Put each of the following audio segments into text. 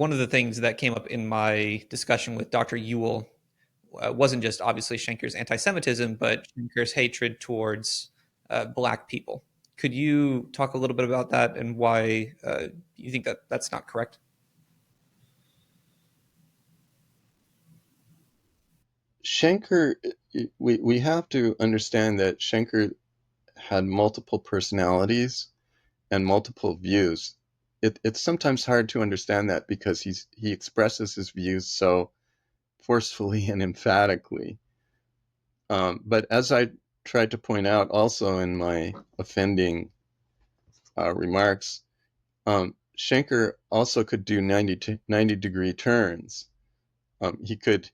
One of the things that came up in my discussion with Dr. Ewell wasn't just obviously Schenker's anti-Semitism, but Schenker's hatred towards Black people. Could you talk a little bit about that and why you think that that's not correct? Schenker, we have to understand that Schenker had multiple personalities and multiple views. It's sometimes hard to understand that because he expresses his views so forcefully and emphatically. But as I tried to point out also in my offending remarks, Schenker also could do 90-degree turns. He could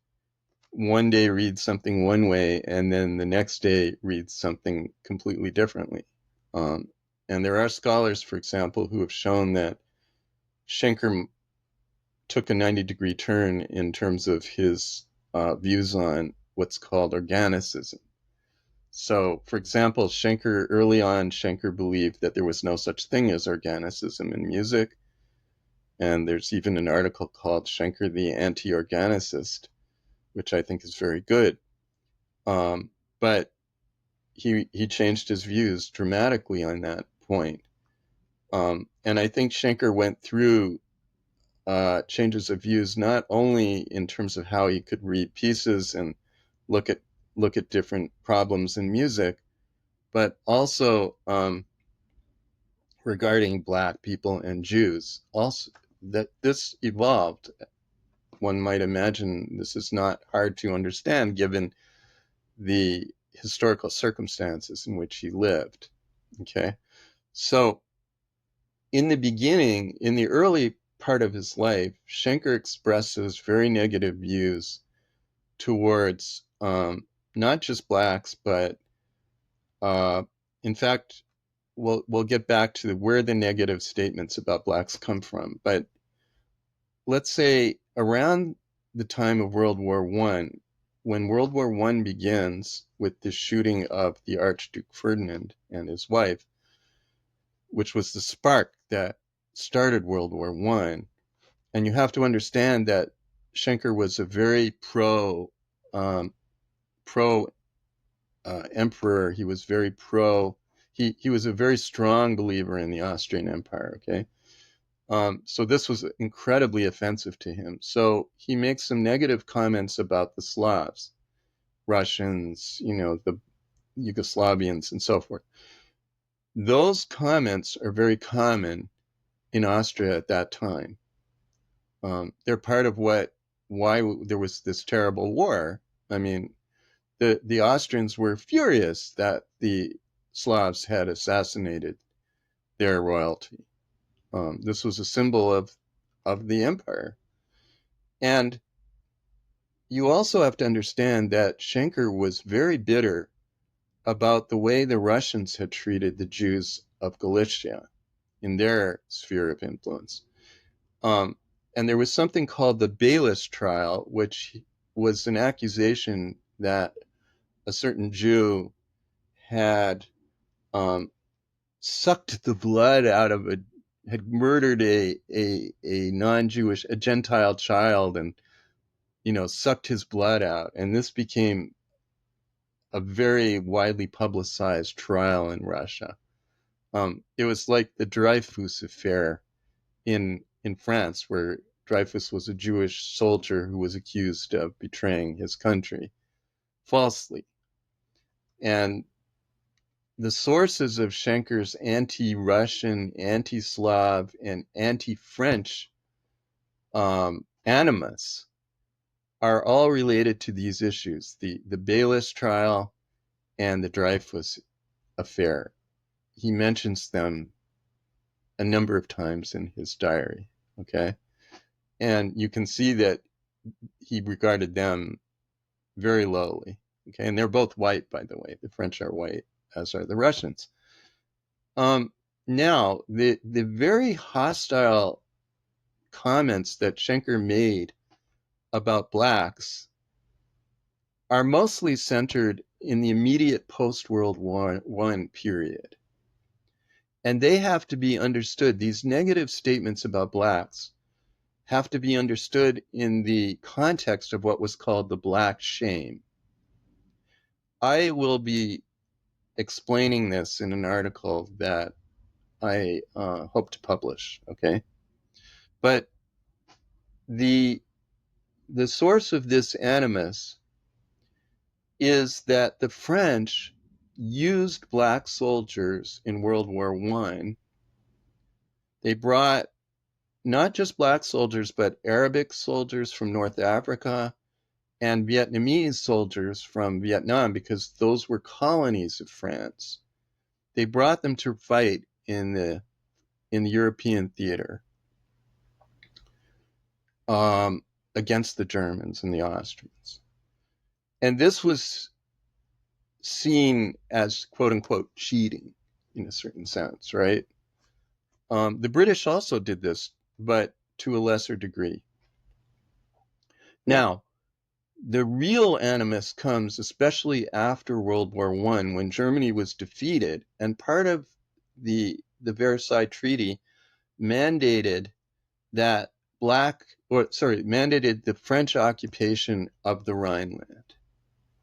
one day read something one way and then the next day read something completely differently. Um, and there are scholars, for example, who have shown that Schenker took a 90-degree turn in terms of his views on what's called organicism. So, for example, early on, Schenker believed that there was no such thing as organicism in music. And there's even an article called Schenker the Anti-Organicist, which I think is very good. But he changed his views dramatically on that point. And I think Schenker went through changes of views not only in terms of how he could read pieces and look at look at different problems in music, but also regarding Black people and Jews. Also, that this evolved. One might imagine this is not hard to understand given the historical circumstances in which he lived. Okay, so in the beginning, in the early part of his life, Schenker expresses very negative views towards not just Blacks, but uh, in fact, we'll get back to where the negative statements about Blacks come from. But let's say around the time of World War One, when World War One begins with the shooting of the Archduke Ferdinand and his wife, which was the spark that started World War One. And you have to understand that Schenker was a very pro emperor. He was very pro. He was a very strong believer in the Austrian Empire. Okay, so this was incredibly offensive to him. So he makes some negative comments about the Slavs, Russians, the Yugoslavians, and so forth. Those comments are very common in Austria at that time. They're part of why there was this terrible war. I mean, the Austrians were furious that the Slavs had assassinated their royalty. This was a symbol of the empire. And you also have to understand that Schenker was very bitter about the way the Russians had treated the Jews of Galicia in their sphere of influence. And there was something called the Bayless trial, which was an accusation that a certain Jew had sucked the blood out of had murdered a non-Jewish, a Gentile child, and sucked his blood out. And this became a very widely publicized trial in Russia. It was like the Dreyfus affair in France, where Dreyfus was a Jewish soldier who was accused of betraying his country falsely. And the sources of Schenker's anti-Russian, anti-Slav, and anti-French animus are all related to these issues, the Bayless trial and the Dreyfus affair. He mentions them a number of times in his diary, okay? And you can see that he regarded them very lowly, okay? And they're both white, by the way. The French are white, as are the Russians. Now, the very hostile comments that Schenker made about Blacks are mostly centered in the immediate post-World War I period. And they have to be understood. These negative statements about Blacks have to be understood in the context of what was called the Black Shame. I will be explaining this in an article that I hope to publish, okay? But the source of this animus is that the French used black soldiers in World War I. They brought not just black soldiers, but Arabic soldiers from North Africa and Vietnamese soldiers from Vietnam, because those were colonies of France. They brought them to fight in the European theater against the Germans and the Austrians. And this was seen as quote unquote cheating in a certain sense, right? The British also did this, but to a lesser degree. Now, the real animus comes especially after World War I, when Germany was defeated, and part of the Versailles Treaty mandated mandated the French occupation of the Rhineland.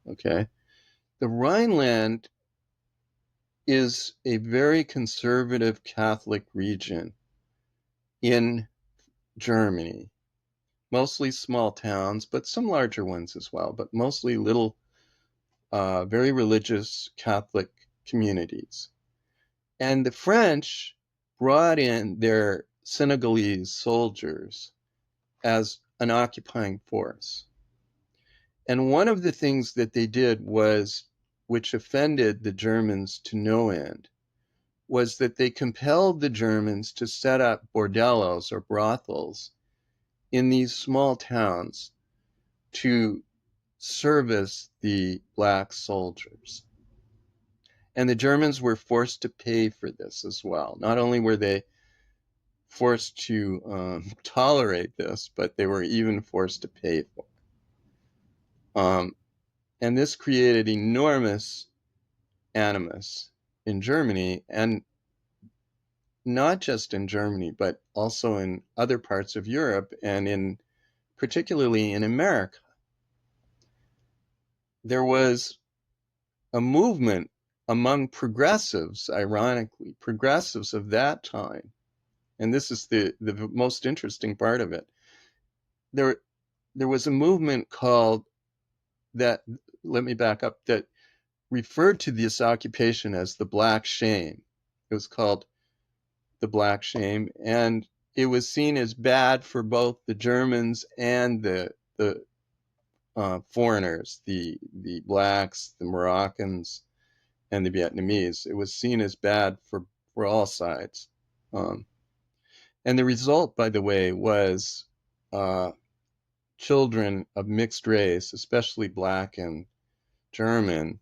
Okay, the Rhineland is a very conservative Catholic region in Germany, mostly small towns, but some larger ones as well, but mostly little, very religious Catholic communities. And the French brought in their Senegalese soldiers as an occupying force. And one of the things that they did was, which offended the Germans to no end, was that they compelled the Germans to set up bordellos or brothels in these small towns to service the black soldiers. And the Germans were forced to pay for this as well. Not only were they forced to tolerate this, but they were even forced to pay for it. And this created enormous animus in Germany, and not just in Germany, but also in other parts of Europe, and particularly in America. There was a movement among progressives, ironically, progressives of that time, and this is the most interesting part of it. There was a movement called that, let me back up, that referred to this occupation as the Black Shame. It was called the Black Shame, and it was seen as bad for both the Germans and the foreigners, the blacks, the Moroccans, and the Vietnamese. It was seen as bad for all sides. And the result, by the way, was children of mixed race, especially black and German.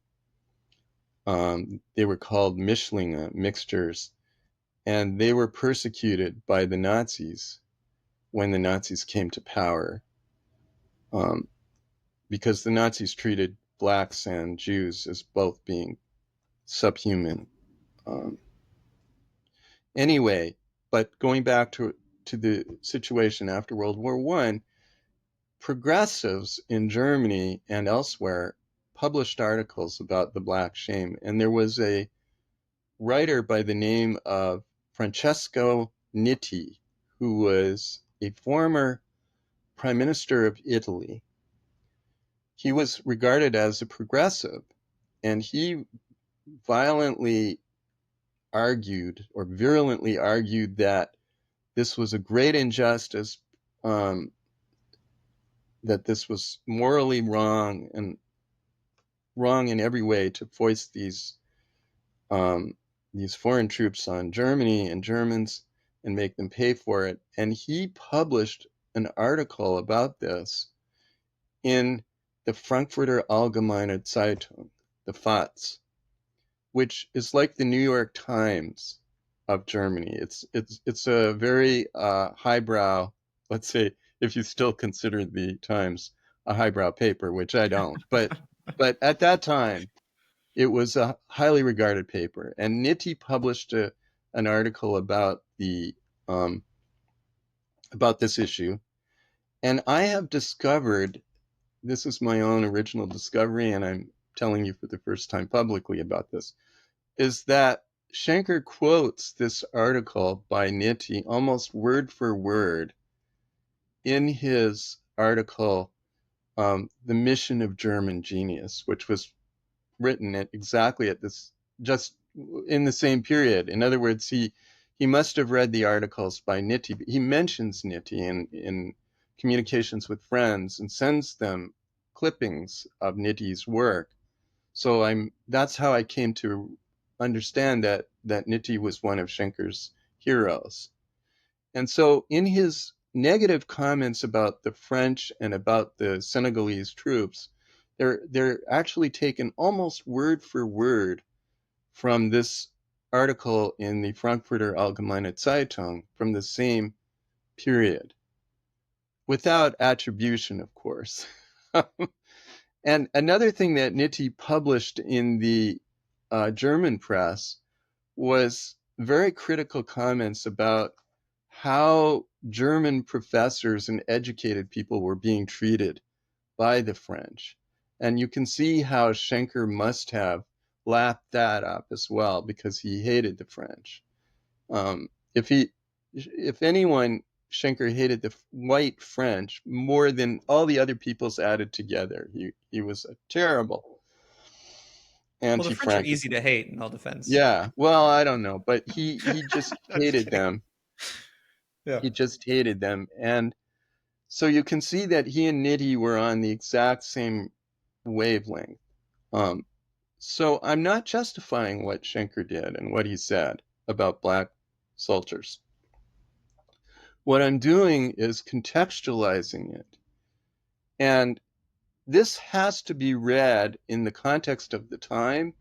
They were called Mischlinge, mixtures, and they were persecuted by the Nazis when the Nazis came to power, because the Nazis treated blacks and Jews as both being subhuman. Anyway, but going back to the situation after World War I, progressives in Germany and elsewhere published articles about the Black Shame, and there was a writer by the name of Francesco Nitti, who was a former prime minister of Italy. He was regarded as a progressive, and he violently argued, or virulently argued, that this was a great injustice, that this was morally wrong, and wrong in every way, to foist these foreign troops on Germany and Germans and make them pay for it. And he published an article about this in the Frankfurter Allgemeine Zeitung, the FAZ, which is like the New York Times of Germany. It's a very highbrow, let's say, if you still consider the Times a highbrow paper, which I don't, but at that time it was a highly regarded paper. And Nitti published an article about about this issue, And I have discovered, this is my own original discovery, and I'm telling you for the first time publicly about this, is that Schenker quotes this article by Nitti almost word for word in his article, The Mission of German Genius, which was written at exactly at this, just in the same period. In other words, he must have read the articles by Nitti. He mentions Nitti in communications with friends and sends them clippings of Nitti's work. So that's how I came to understand that Nitti was one of Schenker's heroes. And so in his negative comments about the French and about the Senegalese troops, they're actually taken almost word for word from this article in the Frankfurter Allgemeine Zeitung from the same period, without attribution, of course. And another thing that Nitti published in the German press was very critical comments about how German professors and educated people were being treated by the French. And you can see how Schenker must have lapped that up as well, because he hated the French. Um, if anyone, Schenker hated the white French more than all the other peoples added together. He was a terrible Well, the French are anti-Francophile. easy to hate in all defense. Yeah, well, I don't know, but he just I'm just hated kidding. them. Yeah. He just hated them, and so you can see that he and Nitti were on the exact same wavelength. Um, so I'm not justifying what Schenker did and what he said about black soldiers. What I'm doing is contextualizing it. And this has to be read in the context of the time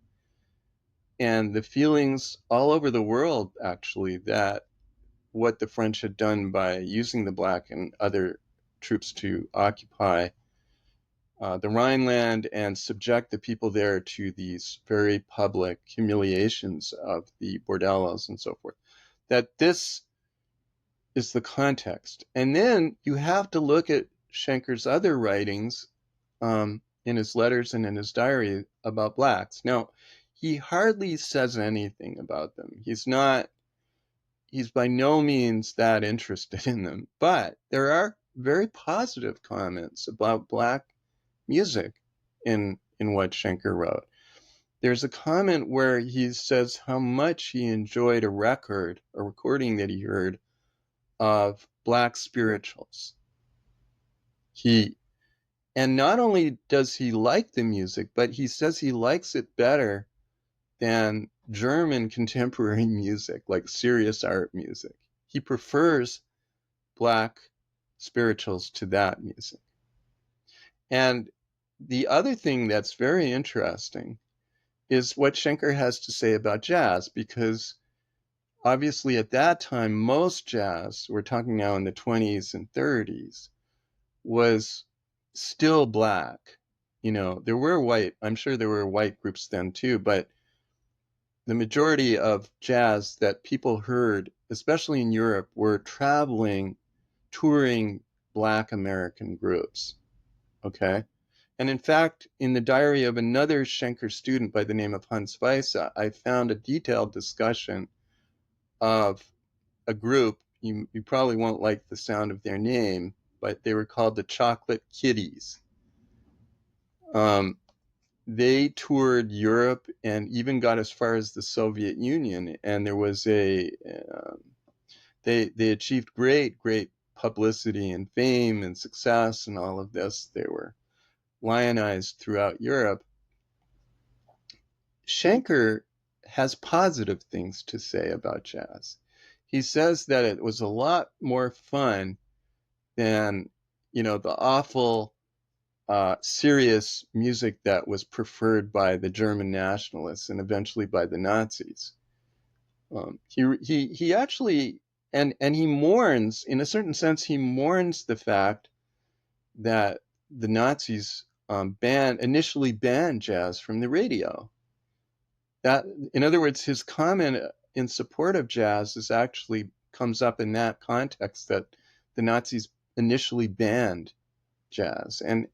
and the feelings all over the world, actually, that what the French had done by using the black and other troops to occupy the Rhineland and subject the people there to these very public humiliations of the bordellos and so forth, that this is the context. And then you have to look at Schenker's other writings, in his letters and in his diary, about blacks. Now, he hardly says anything about them. He's by no means that interested in them, but there are very positive comments about black music in what Schenker wrote. There's a comment where he says how much he enjoyed a recording that he heard of black spirituals. And not only does he like the music, but he says he likes it better than German contemporary music, like serious art music. He prefers black spirituals to that music. And the other thing that's very interesting is what Schenker has to say about jazz, because obviously at that time, most jazz, we're talking now in the 20s and 30s, was still black. There were I'm sure there were white groups then too, but the majority of jazz that people heard, especially in Europe, were touring black American groups. Okay? And in fact, in the diary of another Schenker student by the name of Hans Weisse, I found a detailed discussion of a group. You probably won't like the sound of their name, but they were called the Chocolate Kitties. They toured Europe and even got as far as the Soviet Union. And there was they achieved great publicity and fame and success and all of this. They were lionized throughout Europe. Schenker has positive things to say about jazz. He says that it was a lot more fun than, the awful, serious music that was preferred by the German nationalists and eventually by the Nazis. He actually, and he mourns, in a certain sense, he mourns the fact that the Nazis initially banned jazz from the radio. That, in other words, his comment in support of jazz actually comes up in that context, that the Nazis initially banned jazz. And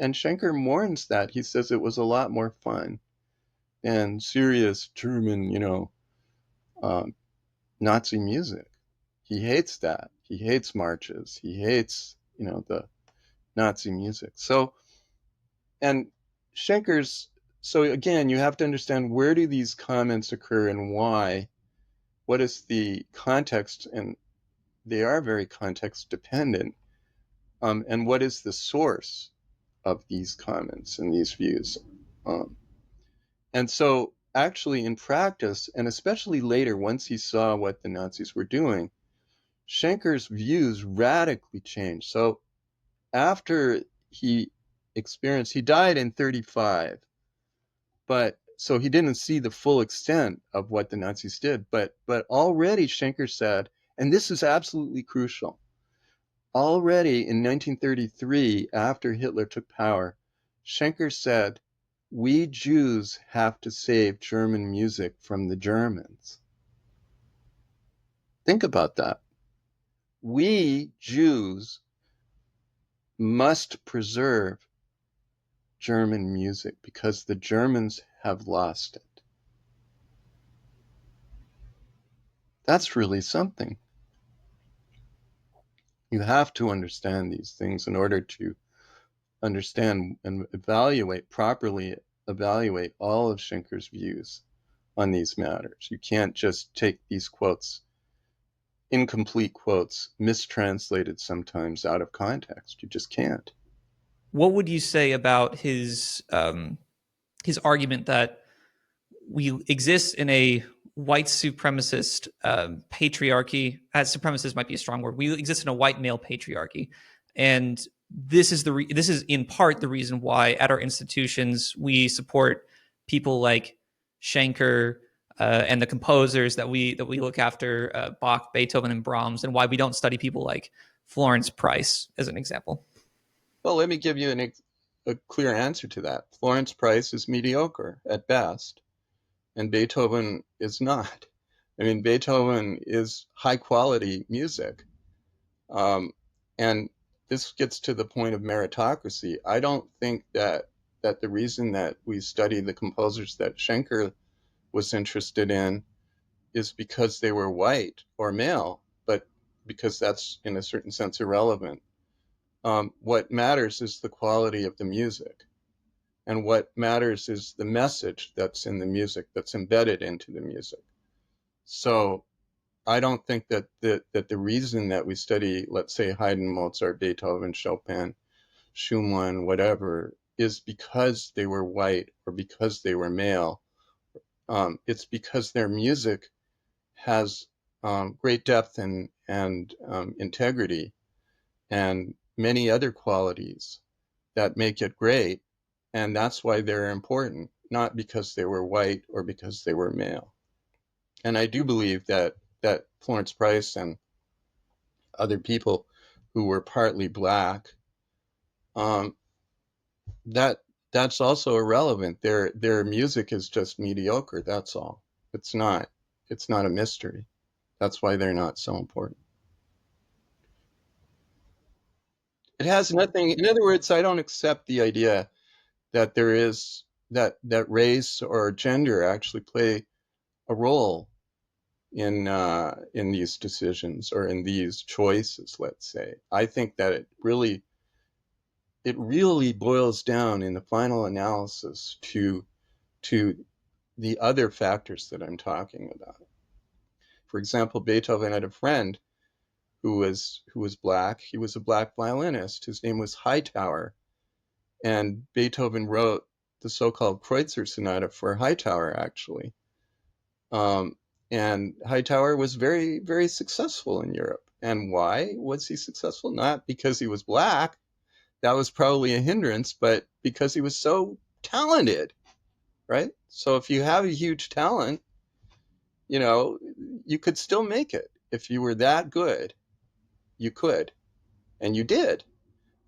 Schenker mourns that. He says it was a lot more fun than serious German, um, Nazi music. He hates that. He hates marches. He hates, the Nazi music. And Schenker's, so again, you have to understand, where do these comments occur and why? What is the context? And they are very context dependent. And what is the source of these comments and these views? Um, and so, actually, in practice, and especially later, once he saw what the Nazis were doing, Schenker's views radically changed. So, after he died in 35, but so he didn't see the full extent of what the Nazis did. But already Schenker said, and this is absolutely crucial, already in 1933, after Hitler took power, Schenker said, "We Jews have to save German music from the Germans." Think about that. We Jews must preserve German music because the Germans have lost it. That's really something. You have to understand these things in order to understand and properly evaluate all of Schenker's views on these matters. You can't just take these quotes, incomplete quotes, mistranslated sometimes out of context. You just can't. What would you say about his argument that we exist in a white supremacist patriarchy? As supremacist might be a strong word. We exist in a white male patriarchy, and this is in part the reason why at our institutions we support people like Schenker and the composers that we look after, Bach, Beethoven, and Brahms, and why we don't study people like Florence Price, as an example. Well, let me give you a clear answer to that. Florence Price is mediocre at best, and Beethoven is not. I mean, Beethoven is high quality music. Um, and this gets to the point of meritocracy. I don't think that the reason that we study the composers that Schenker was interested in is because they were white or male, but because that's in a certain sense irrelevant. What matters is the quality of the music. And what matters is the message that's in the music, that's embedded into the music. So I don't think that the reason that we study, let's say, Haydn, Mozart, Beethoven, Chopin, Schumann, whatever, is because they were white or because they were male. It's because their music has great depth and integrity and many other qualities that make it great. And that's why they're important, not because they were white or because they were male. And I do believe that Florence Price and other people who were partly black, um, that that's also irrelevant. Their music is just mediocre. That's all. It's not. It's not a mystery. That's why they're not so important. It has nothing. In other words, I don't accept the idea that there is that race or gender actually play a role in these decisions or in these choices. Let's say. I think that it really boils down in the final analysis to the other factors that I'm talking about. For example, Beethoven had a friend who was black. He was a black violinist. His name was Hightower, and Beethoven wrote the so-called Kreutzer Sonata for Hightower, actually. Um, and Hightower was very, very successful in Europe. And why was he successful? Not because he was black. That was probably a hindrance, but because he was so talented, right? So if you have a huge talent, you know, you could still make it. If you were that good, you could, and you did.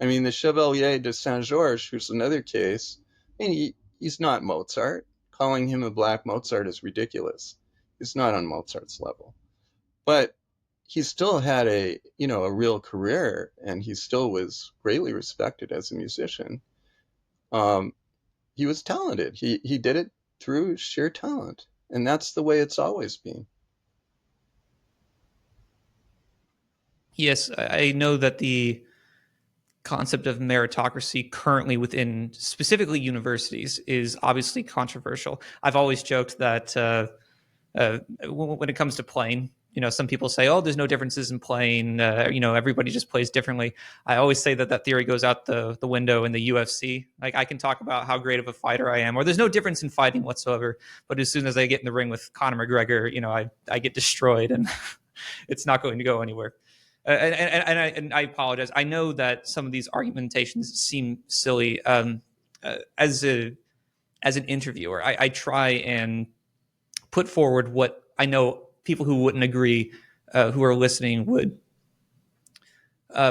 I mean, the Chevalier de Saint Georges, who's another case, I mean, he's not Mozart. Calling him a black Mozart is ridiculous. He's not on Mozart's level. But he still had a real career, and he still was greatly respected as a musician. Um, he was talented. He did it through sheer talent, and that's the way it's always been. Yes, I know that the concept of meritocracy currently within specifically universities is obviously controversial. I've always joked that when it comes to playing, some people say, "Oh, there's no differences in playing. Everybody just plays differently." I always say that theory goes out the window in the UFC. Like I can talk about how great of a fighter I am, or there's no difference in fighting whatsoever. But as soon as I get in the ring with Conor McGregor, I get destroyed, and it's not going to go anywhere. And I apologize. I know that some of these argumentations seem silly. As an interviewer, I try and put forward what I know people who wouldn't agree, who are listening, would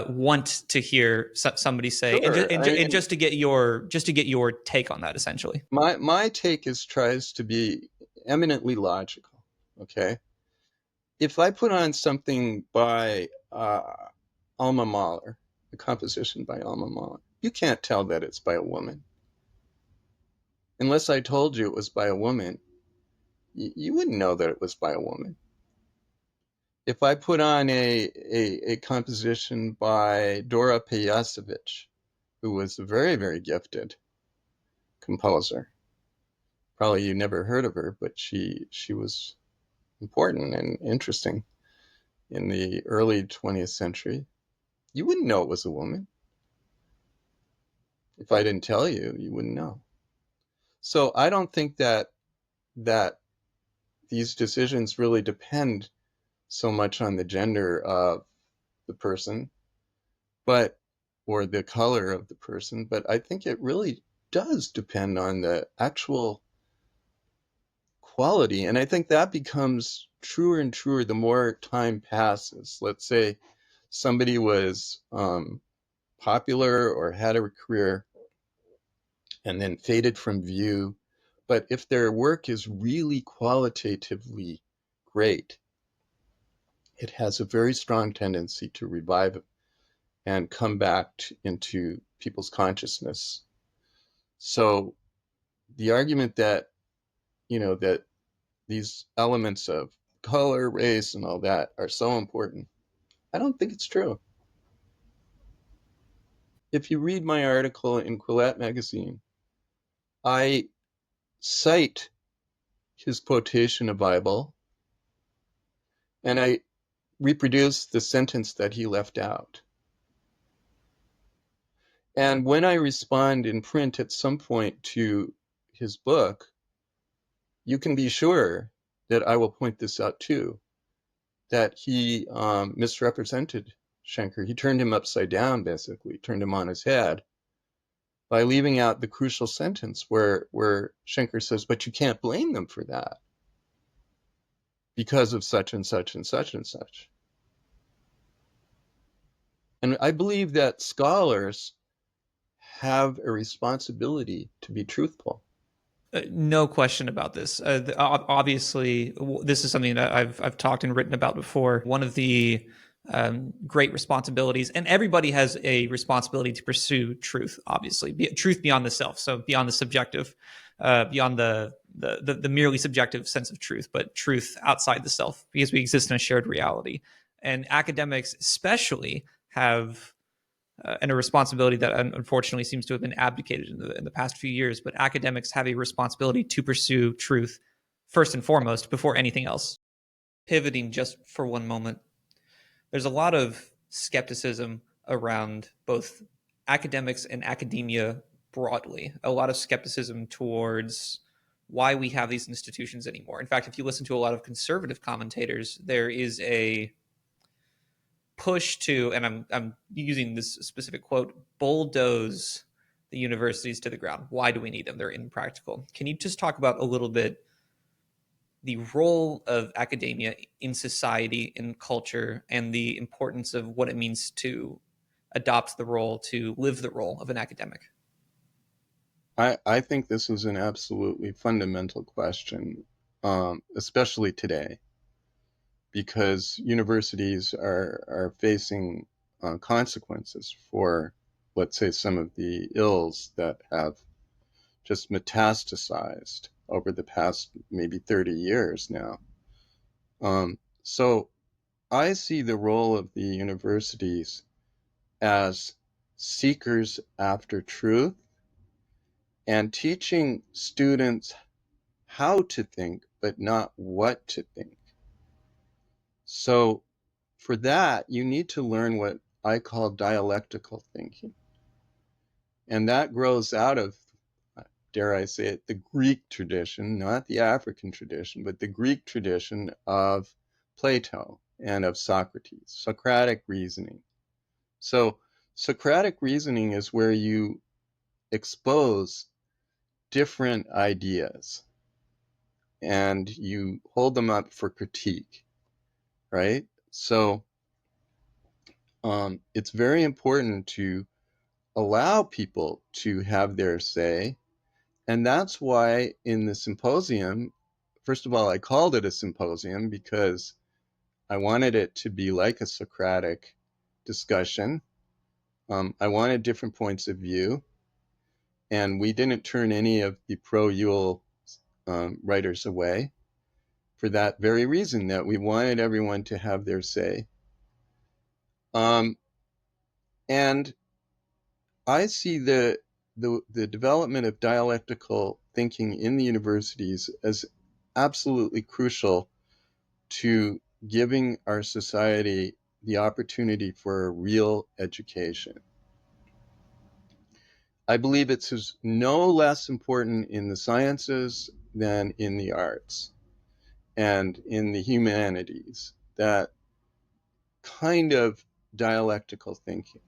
want to hear somebody say, and just, Sure. I mean, just to get your take on that, essentially. my take is tries to be eminently logical. Okay, if I put on something by Alma Mahler, a composition by Alma Mahler, you can't tell that it's by a woman. Unless I told you it was by a woman, you wouldn't know that it was by a woman. If I put on a composition by Dora Pejacevic, who was a very, very gifted composer, probably you never heard of her, but she was important and interesting in the early 20th century. You wouldn't know it was a woman. If I didn't tell you, you wouldn't know. So I don't think that these decisions really depend so much on the gender of the person, but or the color of the person, but I think it really does depend on the actual quality. And I think that becomes truer and truer the more time passes. Let's say somebody was popular or had a career and then faded from view. But if their work is really qualitatively great, it has a very strong tendency to revive and come back into people's consciousness. So the argument that, that these elements of color, race, and all that are so important, I don't think it's true. If you read my article in Quillette magazine, I cite his quotation of Bible, and I reproduce the sentence that he left out. And when I respond in print at some point to his book, you can be sure that I will point this out too, that he misrepresented Schenker. He turned him upside down, basically, turned him on his head by leaving out the crucial sentence where Schenker says, but you can't blame them for that because of such and such and such and such. And I believe that scholars have a responsibility to be truthful. No question about this. Obviously, this is something that I've talked and written about before. One of the great responsibilities, and everybody has a responsibility to pursue truth. Obviously, truth beyond the self, so beyond the subjective, beyond the merely subjective sense of truth, but truth outside the self, because we exist in a shared reality. And academics, especially, have and a responsibility that unfortunately seems to have been abdicated in the past few years. But academics have a responsibility to pursue truth first and foremost before anything else. Pivoting just for one moment, there's a lot of skepticism around both academics and academia broadly, a lot of skepticism towards why we have these institutions anymore. In fact, if you listen to a lot of conservative commentators, there is a push to, and I'm using this specific quote, bulldoze the universities to the ground. Why do we need them? They're impractical. Can you just talk about a little bit the role of academia in society, in culture, and the importance of what it means to adopt the role, to live the role of an academic? I think this is an absolutely fundamental question, especially today, because universities are facing consequences for, let's say, some of the ills that have just metastasized over the past maybe 30 years now. So I see the role of the universities as seekers after truth and teaching students how to think, but not what to think. So for that, you need to learn what I call dialectical thinking. And that grows out of, dare I say it, the Greek tradition, not the African tradition, but the Greek tradition of Plato and of Socrates, Socratic reasoning. So Socratic reasoning is where you expose different ideas and you hold them up for critique, right? So it's very important to allow people to have their say. And that's why in the symposium, first of all, I called it a symposium because I wanted it to be like a Socratic discussion. I wanted different points of view. And we didn't turn any of the pro-Ewell writers away for that very reason, that we wanted everyone to have their say. And I see the development of dialectical thinking in the universities as absolutely crucial to giving our society the opportunity for a real education. I believe it's no less important in the sciences than in the arts and in the humanities, that kind of dialectical thinking.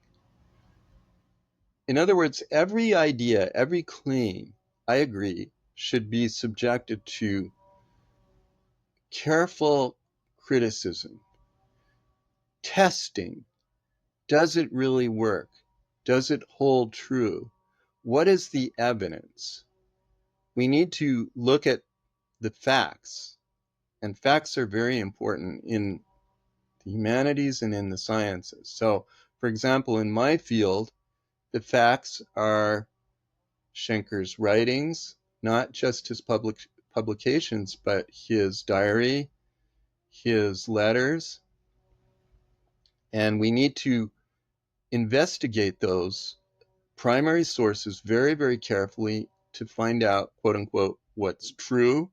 In other words, every idea, every claim, I agree, should be subjected to careful criticism, testing. Does it really work? Does it hold true? What is the evidence? We need to look at the facts, and facts are very important in the humanities and in the sciences. So, for example, in my field, the facts are Schenker's writings, not just his publications, but his diary, his letters, and we need to investigate those primary sources very, very carefully to find out, quote unquote, what's true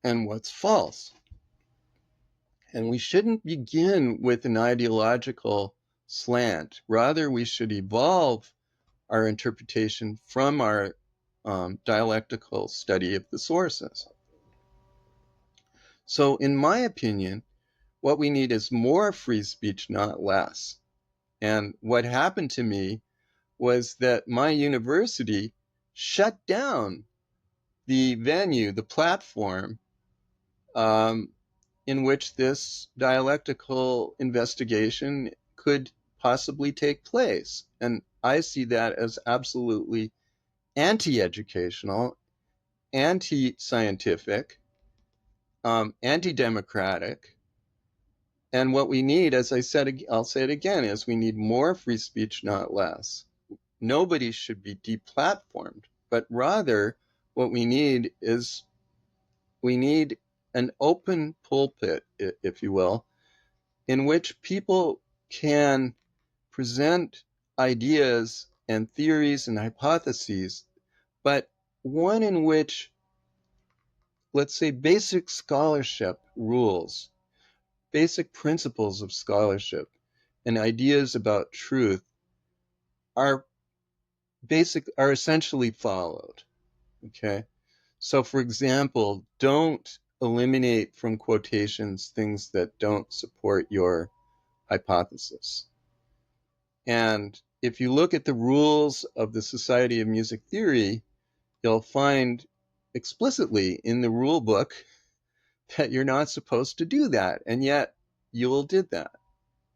and what's false. And we shouldn't begin with an ideological slant. Rather, we should evolve our interpretation from our dialectical study of the sources. So, in my opinion, what we need is more free speech, not less. And what happened to me was that my university shut down the venue, the platform in which this dialectical investigation could possibly take place. And I see that as absolutely anti-educational, anti-scientific, anti-democratic. And what we need, as I said, I'll say it again, is we need more free speech, not less. Nobody should be deplatformed, but rather what we need is we need an open pulpit, if you will, in which people can present ideas and theories and hypotheses, but one in which, let's say, basic scholarship rules, basic principles of scholarship, and ideas about truth are essentially followed. Okay? So, for example, don't eliminate from quotations things that don't support your hypothesis. And if you look at the rules of the Society of Music Theory, you'll find explicitly in the rule book that you're not supposed to do that. And yet Ewell did that.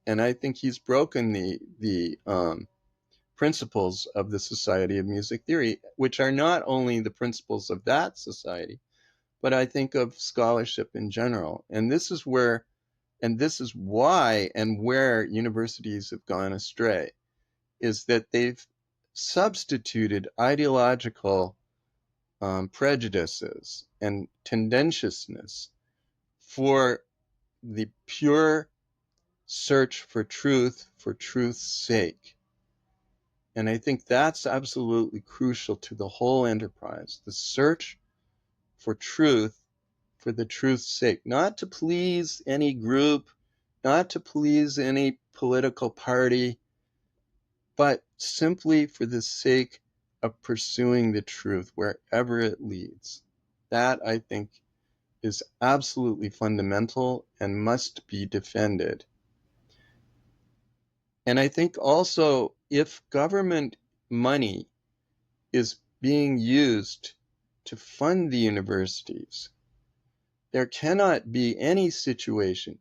And I think he's broken the principles of the Society of Music Theory, which are not only the principles of that society, but I think of scholarship in general. And this is where and this is why and where universities have gone astray, is that they've substituted ideological prejudices and tendentiousness for the pure search for truth's sake. And I think that's absolutely crucial to the whole enterprise, the search for truth for the truth's sake, not to please any group, not to please any political party, but simply for the sake of pursuing the truth wherever it leads. That, I think, is absolutely fundamental and must be defended. And I think also if government money is being used to fund the universities, there cannot be any situation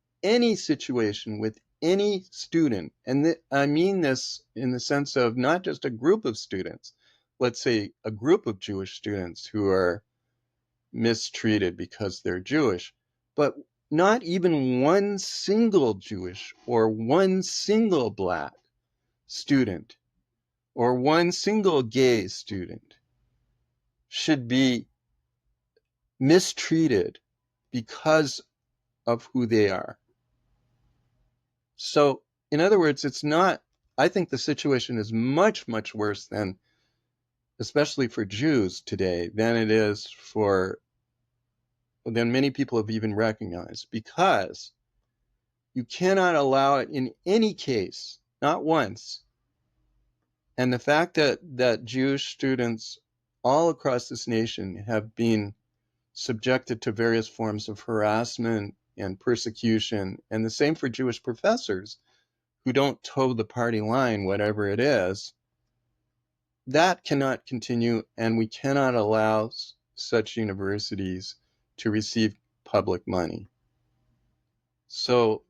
with any student, and I mean this in the sense of not just a group of students, let's say a group of Jewish students who are mistreated because they're Jewish, but not even one single Jewish or one single Black student or one single gay student should be mistreated because of who they are. So, in other words, it's not, I think the situation is much, much worse than, especially for Jews today, than it is than many people have even recognized, because you cannot allow it in any case, not once. And the fact that Jewish students all across this nation have been subjected to various forms of harassment and persecution, and the same for Jewish professors who don't toe the party line, whatever it is, that cannot continue, and we cannot allow such universities to receive public money. So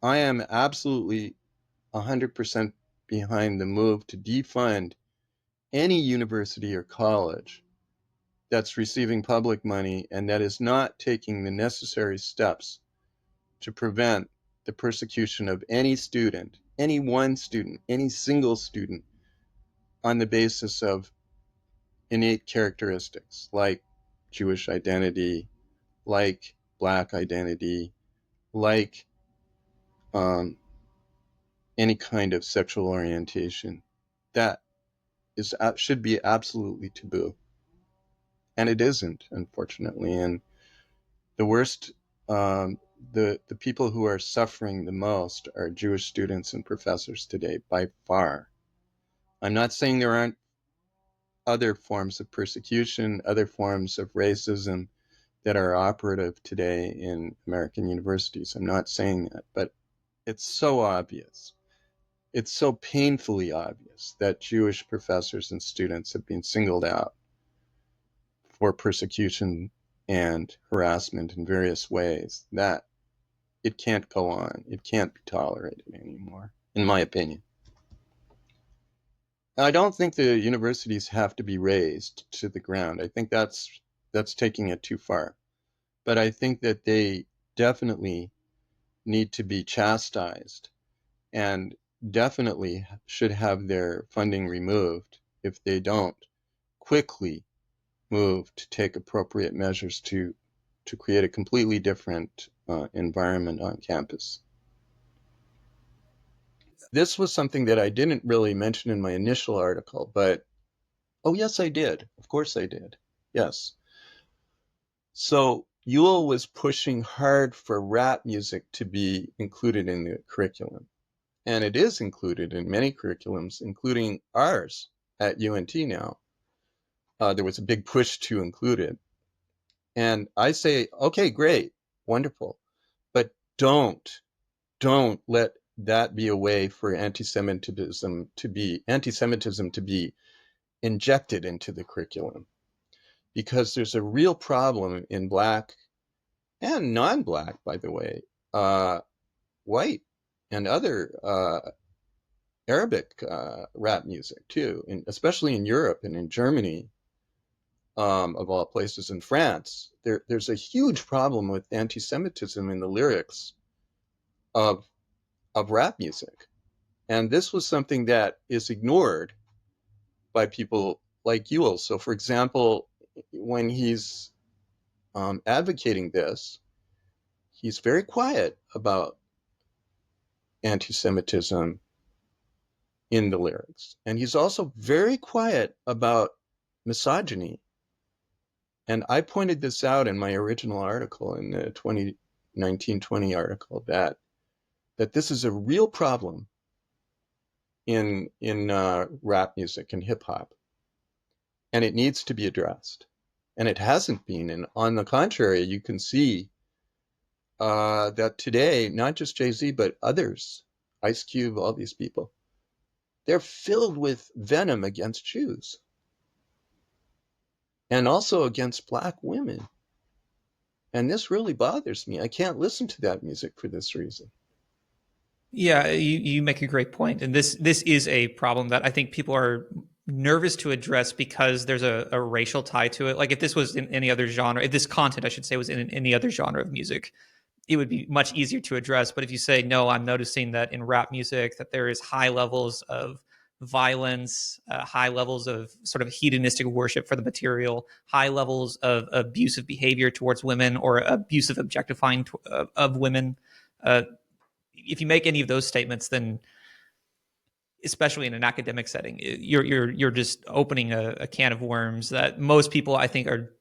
I am absolutely 100% behind the move to defund any university or college that's receiving public money and that is not taking the necessary steps to prevent the persecution of any student, any one student, any single student, on the basis of innate characteristics like Jewish identity, like Black identity, like any kind of sexual orientation. That should be absolutely taboo. And it isn't, unfortunately. And the worst, the people who are suffering the most are Jewish students and professors today, by far. I'm not saying there aren't other forms of persecution, other forms of racism that are operative today in American universities. I'm not saying that, but it's so obvious. It's so painfully obvious that Jewish professors and students have been singled out for persecution and harassment in various ways that it can't go on. It can't be tolerated anymore, in my opinion. I don't think the universities have to be razed to the ground. I think that's taking it too far. But I think that they definitely need to be chastised and definitely should have their funding removed if they don't quickly move to take appropriate measures to create a completely different environment on campus. This was something that I didn't really mention in my initial article, but oh yes, I did. Of course I did. Yes. So Ewell was pushing hard for rap music to be included in the curriculum. And it is included in many curriculums, including ours at UNT now. There was a big push to include it. And I say, okay, great, wonderful. But don't let that be a way for anti-Semitism to be injected into the curriculum. Because there's a real problem in Black and non-Black, by the way, white and other Arabic rap music too, especially in Europe and in Germany, of all places, in France. There's a huge problem with anti-Semitism in the lyrics of rap music. And this was something that is ignored by people like Ewell. So, for example, when he's advocating this, he's very quiet about anti-Semitism in the lyrics. And he's also very quiet about misogyny. And I pointed this out in my original article, in the 2019-20 article, that this is a real problem in rap music and hip hop, and it needs to be addressed. And it hasn't been. And on the contrary, you can see that today, not just Jay-Z, but others, Ice Cube, all these people, they're filled with venom against Jews and also against black women. And this really bothers me. I can't listen to that music for this reason. Yeah, you make a great point, and this is a problem that I think people are nervous to address because there's a racial tie to it. Like if this was in any other genre, if this content, I should say, was in any other genre of music, it would be much easier to address. But if you say no, I'm noticing that in rap music that there is high levels of violence, high levels of sort of hedonistic worship for the material, high levels of abusive behavior towards women or abusive objectifying of women. Uh, if you make any of those statements, then especially in an academic setting, you're just opening a can of worms that most people, I think, are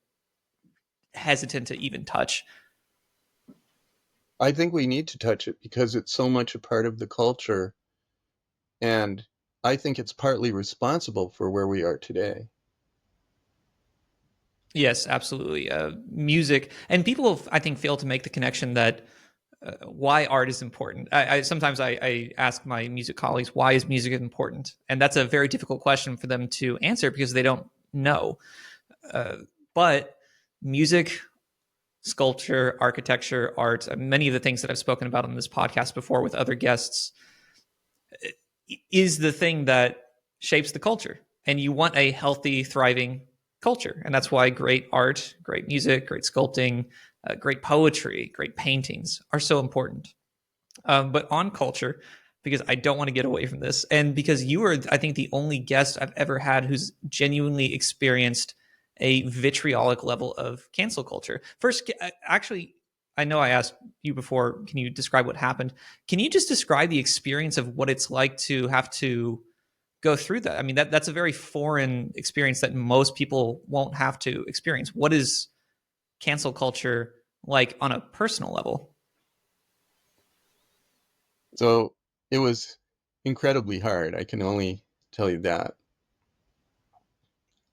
hesitant to even touch. I think we need to touch it because it's so much a part of the culture. And I think it's partly responsible for where we are today. Yes, absolutely. Music and people, I think, fail to make the connection that why art is important. I sometimes I ask my music colleagues, why is music important? And that's a very difficult question for them to answer because they don't know. Uh, but music, sculpture, architecture, art, many of the things that I've spoken about on this podcast before with other guests is the thing that shapes the culture. And you want a healthy, thriving culture. And that's why great art, great music, great sculpting, great poetry, great paintings are so important. But on culture, because I don't want to get away from this, and because you are, I think, the only guest I've ever had who's genuinely experienced a vitriolic level of cancel culture. First, actually, I know I asked you before, can you describe what happened? Can you just describe the experience of what it's like to have to go through that? I mean, that's a very foreign experience that most people won't have to experience. What is cancel culture like on a personal level? So it was incredibly hard. I can only tell you that.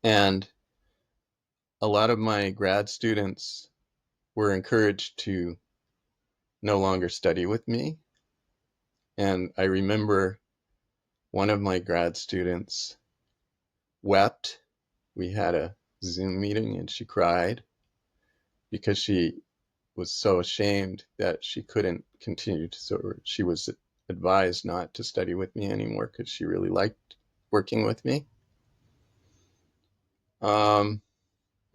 And a lot of my grad students were encouraged to no longer study with me. And I remember one of my grad students wept. We had a Zoom meeting and she cried because she was so ashamed that she couldn't continue to, so she was advised not to study with me anymore because she really liked working with me. Um,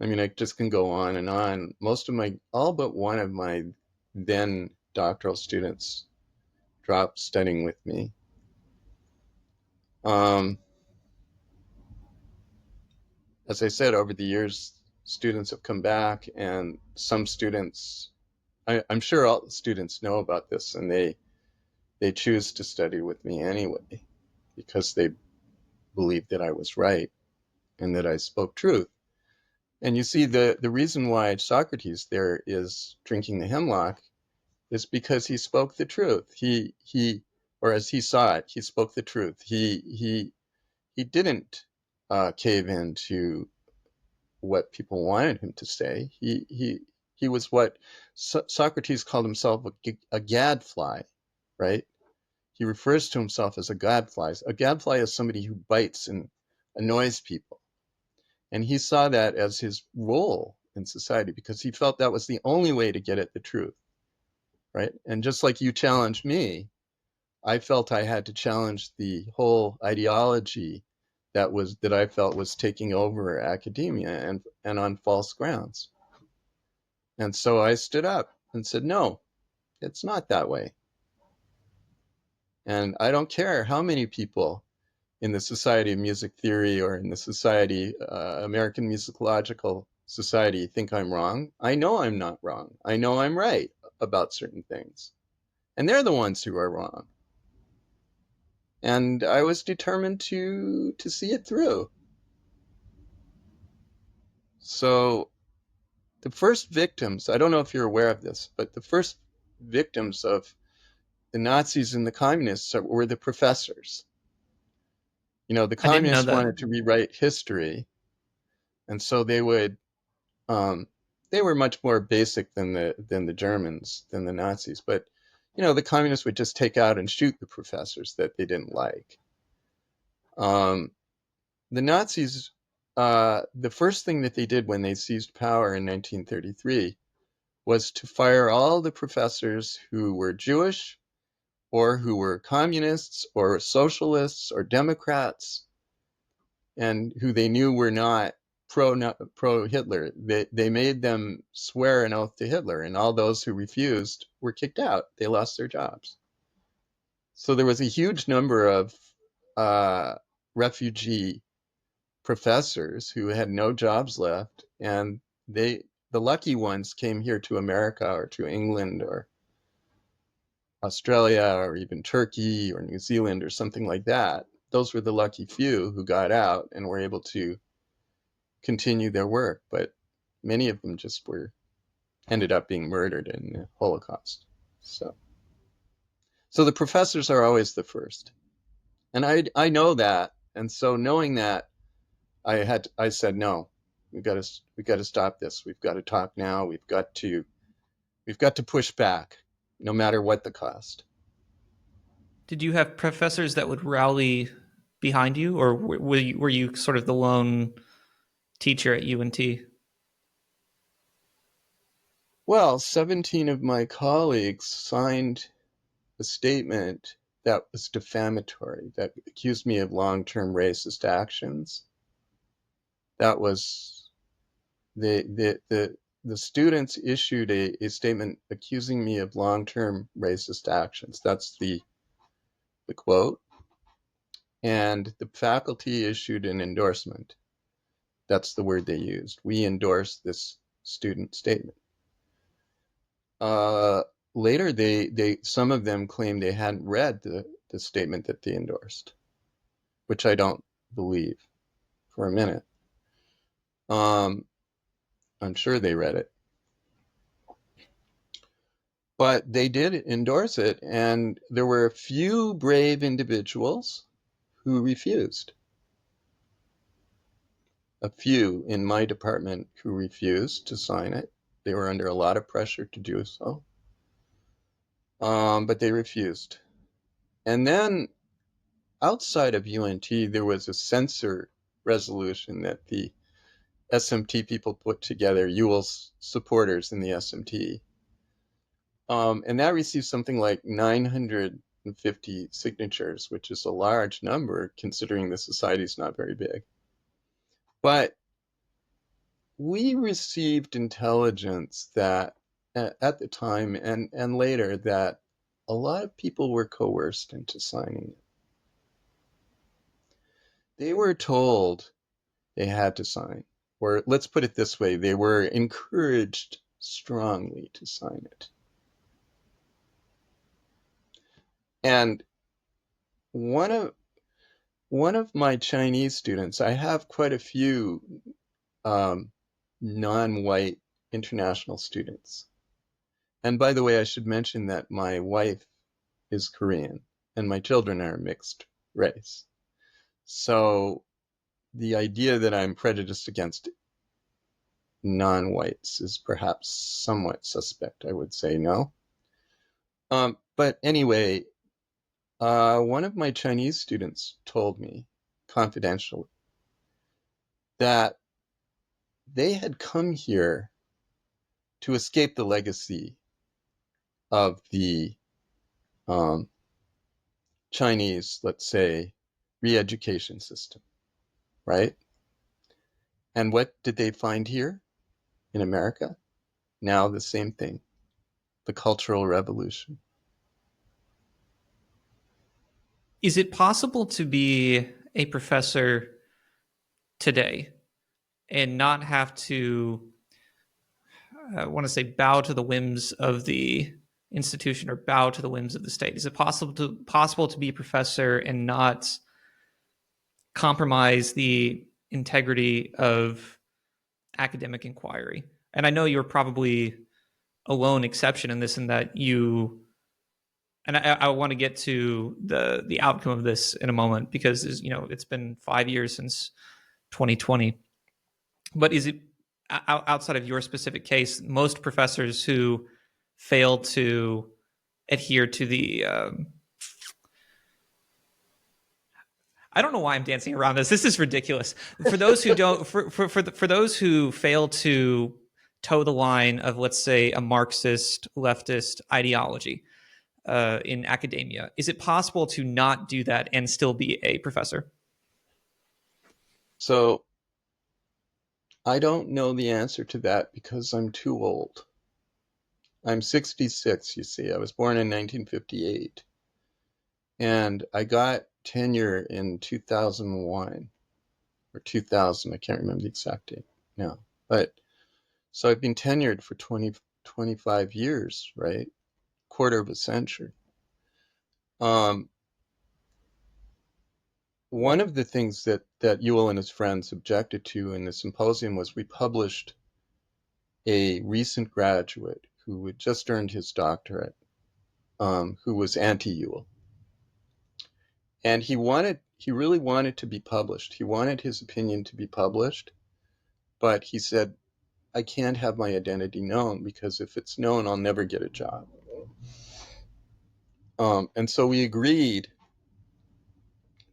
I mean, I just can go on and on. All but one of my then doctoral students dropped studying with me. Um, as I said, over the years, students have come back, and some students, I'm sure all the students know about this, and they choose to study with me anyway because they believed that I was right and that I spoke truth. And you see, the reason why Socrates there is drinking the hemlock is because he spoke the truth. Or as he saw it, he spoke the truth. He didn't cave into what people wanted him to say. He was what Socrates called himself a gadfly, right? He refers to himself as a gadfly. A gadfly is somebody who bites and annoys people. And he saw that as his role in society because he felt that was the only way to get at the truth, right? And just like you challenged me, I felt I had to challenge the whole ideology that I felt was taking over academia and on false grounds. And so I stood up and said, no, it's not that way. And I don't care how many people in the Society of Music Theory or in the Society, American Musicological Society, think I'm wrong. I know I'm not wrong. I know I'm right about certain things. And they're the ones who are wrong. And I was determined to see it through. So the first victims, I don't know if you're aware of this, but the first victims of the Nazis and the communists were the professors. You know, the I didn't know communists that. wanted to rewrite history, and so um, they were much more basic than the Germans, than the Nazis. But you know, the communists would just take out and shoot the professors that they didn't like. Um, the Nazis, the first thing that they did when they seized power in 1933 was to fire all the professors who were Jewish or who were communists or socialists or Democrats and who they knew were not pro Hitler. They made them swear an oath to Hitler, and all those who refused were kicked out. They lost their jobs. So there was a huge number of uh, refugee professors who had no jobs left, and the lucky ones came here to America or to England or Australia or even Turkey or New Zealand or something like that. Those were the lucky few who got out and were able to continue their work, but many of them just were ended up being murdered in the Holocaust. So, so the professors are always the first, and I know that, and so knowing that, I said no, we got to stop this. We've got to talk now. We've got to push back, no matter what the cost. Did you have professors that would rally behind you, or were you sort of the lone teacher at UNT? Well, 17 of my colleagues signed a statement that was defamatory, that accused me of long-term racist actions. That was the students issued a statement accusing me of long-term racist actions. That's the quote. And the faculty issued an endorsement. That's the word they used. We endorse this student statement. Uh, Later, some of them claimed they hadn't read the statement that they endorsed, which I don't believe for a minute. Um, I'm sure they read it, but they did endorse it, and there were a few brave individuals who refused. A few in my department who refused to sign it. They were under a lot of pressure to do so, but they refused. And then outside of UNT, there was a censor resolution that the SMT people put together, Ewell's supporters in the SMT. And that received something like 950 signatures, which is a large number considering the society is not very big. But we received intelligence that at the time and later that a lot of people were coerced into signing it. They were told they had to sign, or let's put it this way, they were encouraged strongly to sign it. And one of one of my Chinese students, I have quite a few um, non-white international students. And by the way, I should mention that my wife is Korean and my children are mixed race. So the idea that I'm prejudiced against non-whites is perhaps somewhat suspect, I would say no. But anyway, one of my Chinese students told me confidentially that they had come here to escape the legacy of the um, Chinese, let's say, re-education system, right? And what did they find here in America? Now the same thing, the Cultural Revolution. Is it possible to be a professor today and not have to, I want to say, bow to the whims of the institution or bow to the whims of the state? Is it possible to be a professor and not compromise the integrity of academic inquiry? And I know you're probably a lone exception in this, in that you, and I want to get to the outcome of this in a moment, because it's been 5 years since 2020. But is it, outside of your specific case, most professors who fail to adhere to the I don't know why I'm dancing around this. This is ridiculous. For those who don't, for those who fail to toe the line of, let's say, a Marxist leftist ideology in academia, is it possible to not do that and still be a professor? So I don't know the answer to that because I'm too old. I'm 66, you see. I was born in 1958. And I got tenure in 2001 or 2000. I can't remember the exact date now. But so I've been tenured for 25 years, right? Quarter of a century. Um, One of the things that Ewell and his friends objected to in the symposium was we published a recent graduate who had just earned his doctorate, who was anti-Ewell. And he really wanted to be published. He wanted his opinion to be published, but he said, I can't have my identity known because if it's known, I'll never get a job. And so we agreed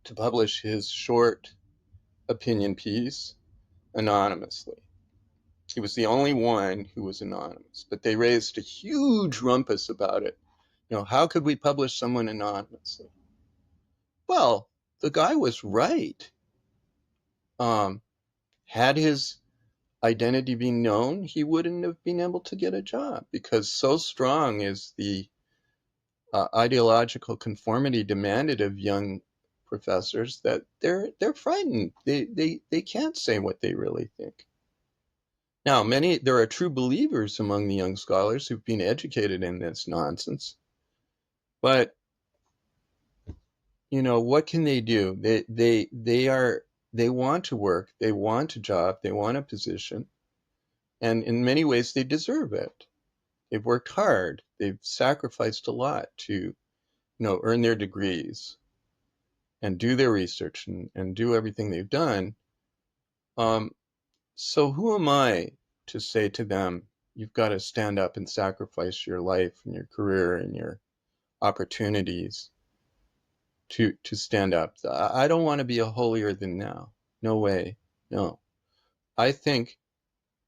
to publish his short opinion piece anonymously. He was the only one who was anonymous, but they raised a huge rumpus about it. How could we publish someone anonymously? Well, the guy was right. Um, had his identity been known, he wouldn't have been able to get a job because so strong is the ideological conformity demanded of young professors that they're frightened. They can't say what they really think. Now, there are true believers among the young scholars who've been educated in this nonsense, but what can they do? They want to work, they want a job, they want a position, and in many ways they deserve it. They've worked hard, they've sacrificed a lot to earn their degrees and do their research and do everything they've done. So who am I to say to them, you've got to stand up and sacrifice your life and your career and your opportunities to stand up? I don't want to be a holier than thou. No way. No. I think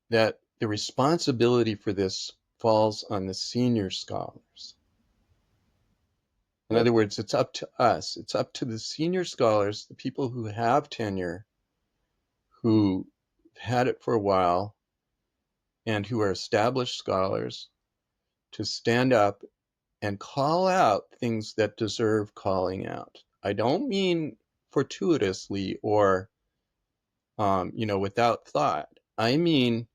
that the responsibility for this falls on the senior scholars. In other words, it's up to us. It's up to the senior scholars, the people who have tenure, who had it for a while, and who are established scholars, to stand up and call out things that deserve calling out. I don't mean fortuitously or, without thought. I mean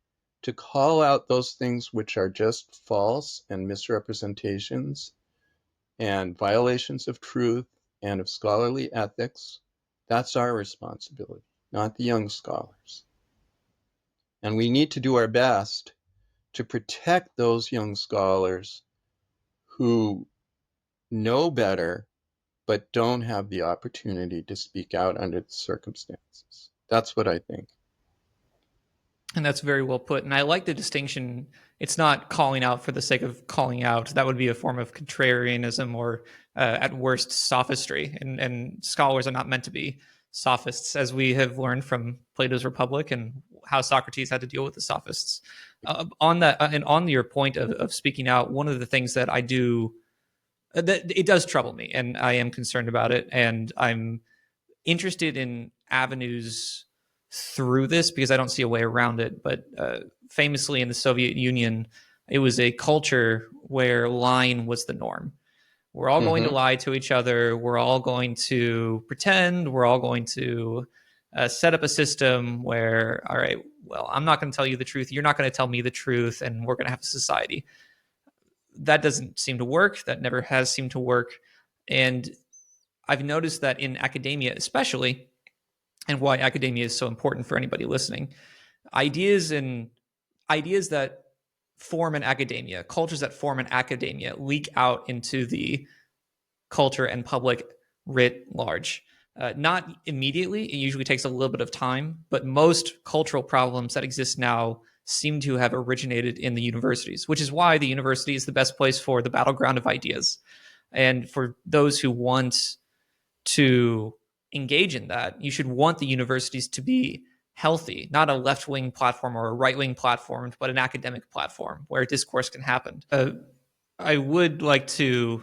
to call out those things which are just false and misrepresentations and violations of truth and of scholarly ethics. That's our responsibility, not the young scholars. And we need to do our best to protect those young scholars who know better but don't have the opportunity to speak out under the circumstances. That's what I think. And that's very well put. And I like the distinction. It's not calling out for the sake of calling out. That would be a form of contrarianism or, at worst, sophistry. And scholars are not meant to be sophists, as we have learned from Plato's Republic and how Socrates had to deal with the sophists. On that, and on your point of speaking out, one of the things that I do, that it does trouble me, and I am concerned about it, and I'm interested in avenues through this because I don't see a way around it. But famously in the Soviet Union, it was a culture where lying was the norm, We're all going to Mm-hmm. lie to each other. We're all going to pretend. We're all going to set up a system where, all right, well, I'm not going to tell you the truth. You're not going to tell me the truth. And we're going to have a society. That doesn't seem to work. That never has seemed to work. And I've noticed that in academia, especially, and why academia is so important for anybody listening, ideas and ideas that form an academia, cultures that form an academia, leak out into the culture and public writ large. Not immediately, it usually takes a little bit of time, but most cultural problems that exist now seem to have originated in the universities, which is why the university is the best place for the battleground of ideas. And for those who want to engage in that, you should want the universities to be healthy, not a left wing platform or a right wing platform, but an academic platform where discourse can happen. I would like to,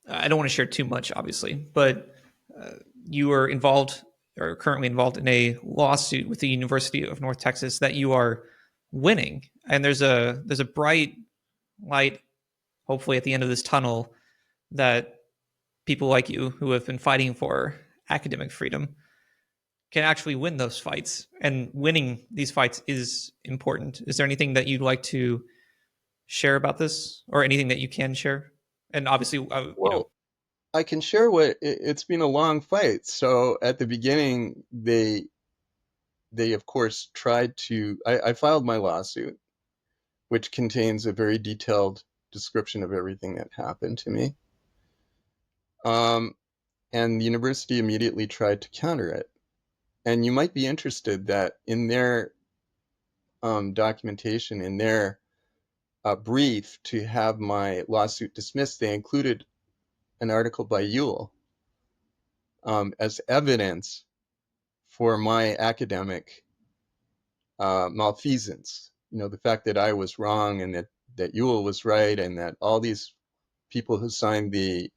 I don't want to share too much, obviously, but uh, you are involved or currently involved in a lawsuit with the University of North Texas that you are winning. And there's a bright light, hopefully, at the end of this tunnel that people like you who have been fighting for academic freedom can actually win those fights. And winning these fights is important. Is there anything that you'd like to share about this, or anything that you can share? And obviously, Well, I can share it's been a long fight. So at the beginning, they of course tried to. I filed my lawsuit, which contains a very detailed description of everything that happened to me. Um, and the university immediately tried to counter it. And you might be interested that in their documentation, in their brief to have my lawsuit dismissed, they included an article by Ewell as evidence for my academic malfeasance. You know, the fact that I was wrong and that Ewell was right, and that all these people who signed the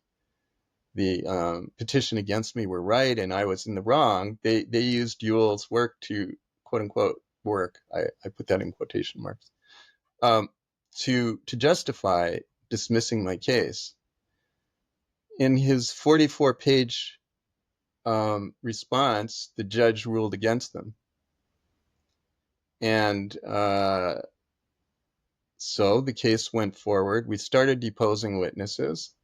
petition against me were right, and I was in the wrong. They used Ewell's work to quote unquote work. I put that in quotation marks um, to justify dismissing my case. In his 44-page response, the judge ruled against them, and so the case went forward. We started deposing witnesses.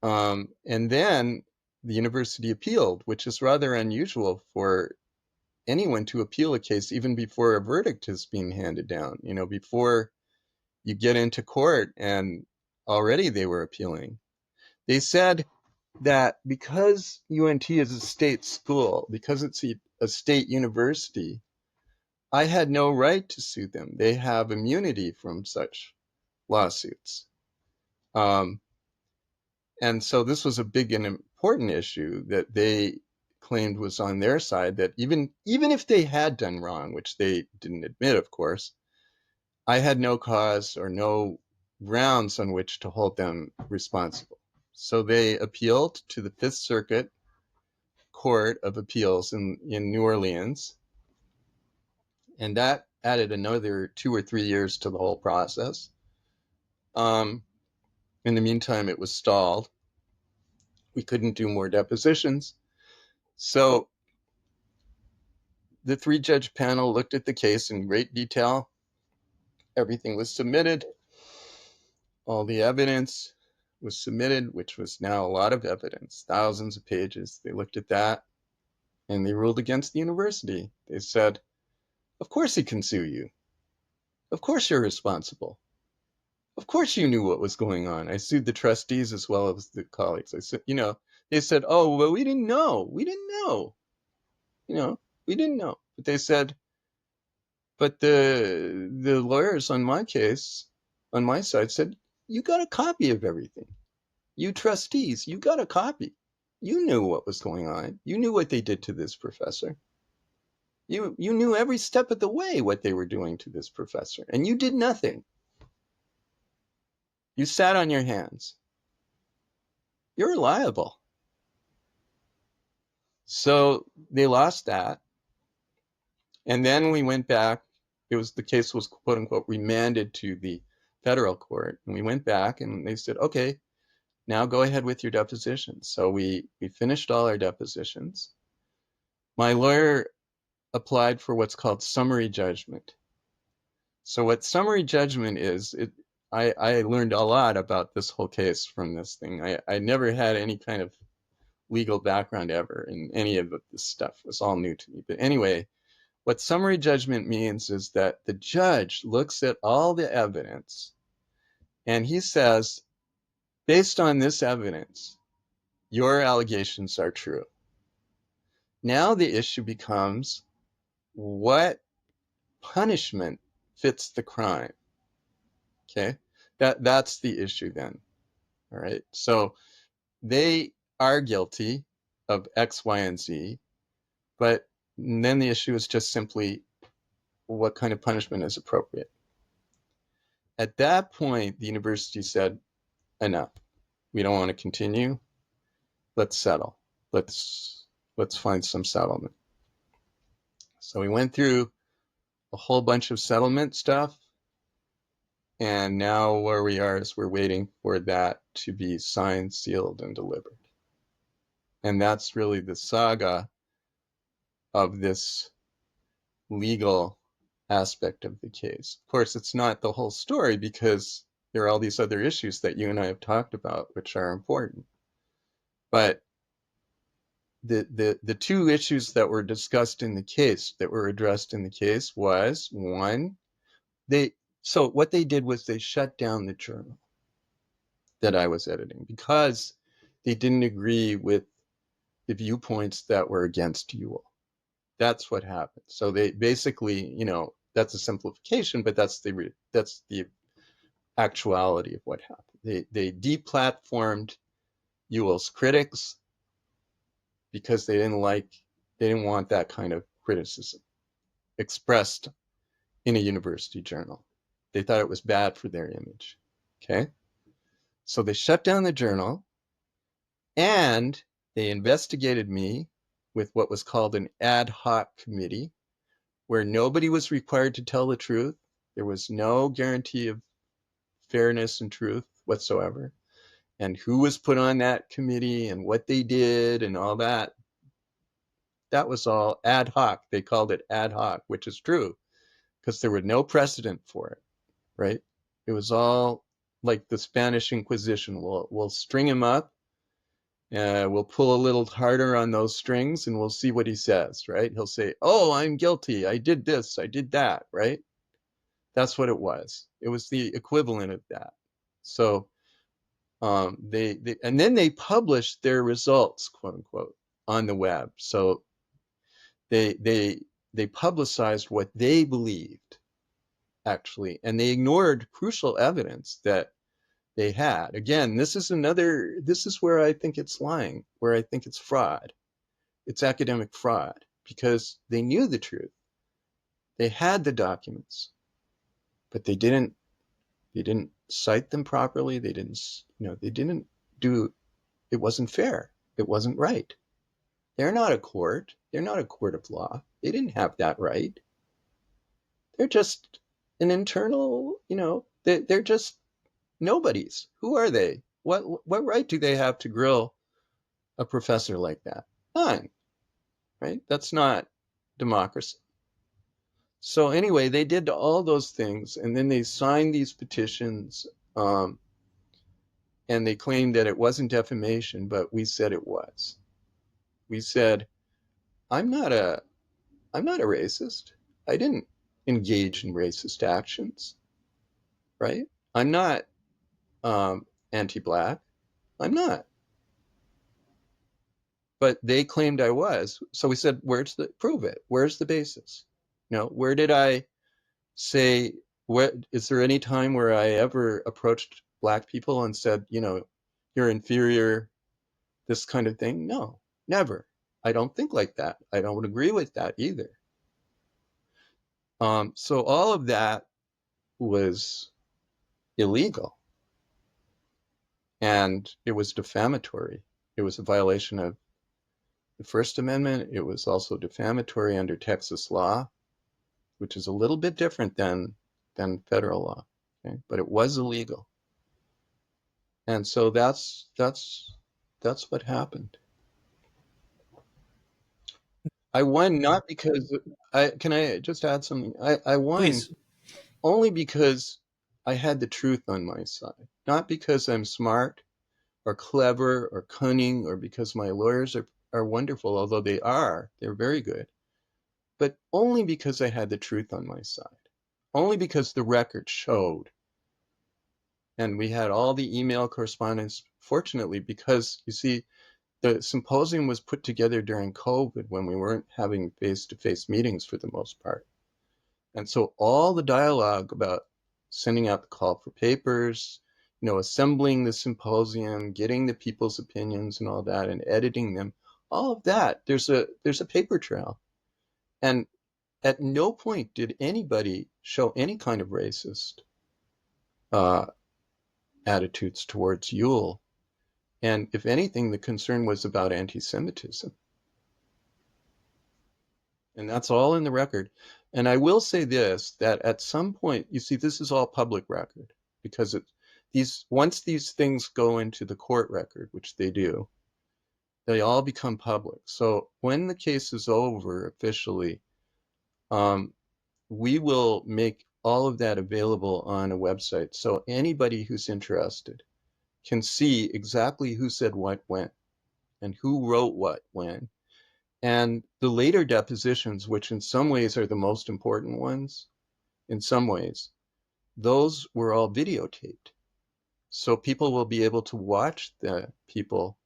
And then the university appealed, which is rather unusual for anyone to appeal a case even before a verdict has been handed down, you know, before you get into court, and already they were appealing. They said that because UNT is a state school, because it's a state university, I had no right to sue them. They have immunity from such lawsuits. Um, and so this was a big and important issue that they claimed was on their side, that even if they had done wrong, which they didn't admit, of course, I had no cause or no grounds on which to hold them responsible. So they appealed to the Fifth Circuit Court of Appeals in New Orleans, and that added another 2 or 3 years to the whole process. Um, in the meantime, it was stalled. We couldn't do more depositions. So the three-judge panel looked at the case in great detail. Everything was submitted. All the evidence was submitted, which was now a lot of evidence, thousands of pages. They looked at that and they ruled against the university. They said, of course he can sue you. Of course you're responsible. Of course you knew what was going on. I sued the trustees as well as the colleagues. I said, they said, oh, well, we didn't know. We didn't know. We didn't know. But they said, but the lawyers on my case, on my side, said, you got a copy of everything. You trustees, you got a copy. You knew what was going on. You knew what they did to this professor. You knew every step of the way what they were doing to this professor, and you did nothing. You sat on your hands. You're liable. So they lost that, and then we went back. The case was quote unquote remanded to the federal court, and we went back, and they said, okay, Now go ahead with your depositions. So we finished all our depositions. My lawyer applied for what's called summary judgment. So what summary judgment is, I learned a lot about this whole case from this thing. I never had any kind of legal background ever, and any of this stuff was all new to me. But anyway, what summary judgment means is that the judge looks at all the evidence and he says, based on this evidence, your allegations are true. Now the issue becomes, what punishment fits the crime? Okay, that's the issue then. All right, so they are guilty of X, Y, and Z, but then the issue is just simply what kind of punishment is appropriate. At that point, the university said, enough. We don't want to continue. Let's settle. Let's find some settlement. So we went through a whole bunch of settlement stuff, and now where we are is we're waiting for that to be signed, sealed, and delivered. And that's really the saga of this legal aspect of the case. Of course, it's not the whole story, because there are all these other issues that you and I have talked about, which are important. But the two issues that were discussed in the case, that were addressed in the case, was one, so what they did was they shut down the journal that I was editing because they didn't agree with the viewpoints that were against Ewell. That's what happened. So they basically, that's a simplification, but that's the actuality of what happened. They deplatformed Ewell's critics because they didn't want that kind of criticism expressed in a university journal. They thought it was bad for their image. Okay? So they shut down the journal, and they investigated me with what was called an ad hoc committee, where nobody was required to tell the truth. There was no guarantee of fairness and truth whatsoever. And who was put on that committee and what they did and all that, that was all ad hoc. They called it ad hoc, which is true, because there was no precedent for it, right? It was all like the Spanish Inquisition. We'll string him up, we'll pull a little harder on those strings, and we'll see what he says, right? He'll say, oh, I'm guilty. I did this. I did that, right? That's what it was. It was the equivalent of that. So they and then they published their results, quote unquote, on the web. So they publicized what they believed, actually, and they ignored crucial evidence that they had. Again, this is where I think it's lying, where I think it's fraud. It's academic fraud, because they knew the truth. They had the documents, but they didn't cite them properly. They didn't do, it wasn't fair. It wasn't right. They're not a court. They're not a court of law. They didn't have that right. They're just an internal, they're just nobodies. Who are they? What right do they have to grill a professor like that? None, right? That's not democracy. So anyway, they did all those things, and then they signed these petitions, and they claimed that it wasn't defamation, but we said it was. We said, I'm not a racist. I didn't engage in racist actions, right? I'm not anti-black. I'm not. But they claimed I was. So we said, prove it? Where's the basis? Where did I say, is there any time where I ever approached black people and said, you're inferior, this kind of thing? No, never. I don't think like that. I don't agree with that either. So all of that was illegal, and it was defamatory. It was a violation of the First Amendment. It was also defamatory under Texas law, which is a little bit different than federal law, okay? But it was illegal. And so that's what happened. I won not because I can I just add something? I won Please. only because I had the truth on my side, not because I'm smart or clever or cunning or because my lawyers are wonderful, although they're very good, but only because I had the truth on my side, only because the record showed. And we had all the email correspondence, fortunately, because you see, the symposium was put together during COVID when we weren't having face-to-face meetings for the most part. And so all the dialogue about sending out the call for papers, assembling the symposium, getting the people's opinions and all that, and editing them, all of that, there's a paper trail. And at no point did anybody show any kind of racist uh, attitudes towards Ewell. And if anything, the concern was about anti-Semitism. And that's all in the record. And I will say this, that at some point, you see, this is all public record because once these things go into the court record, which they do, they all become public. So when the case is over officially, um, we will make all of that available on a website. So anybody who's interested can see exactly who said what when and who wrote what when. And the later depositions, which in some ways are the most important ones, in some ways, those were all videotaped. So people will be able to watch the people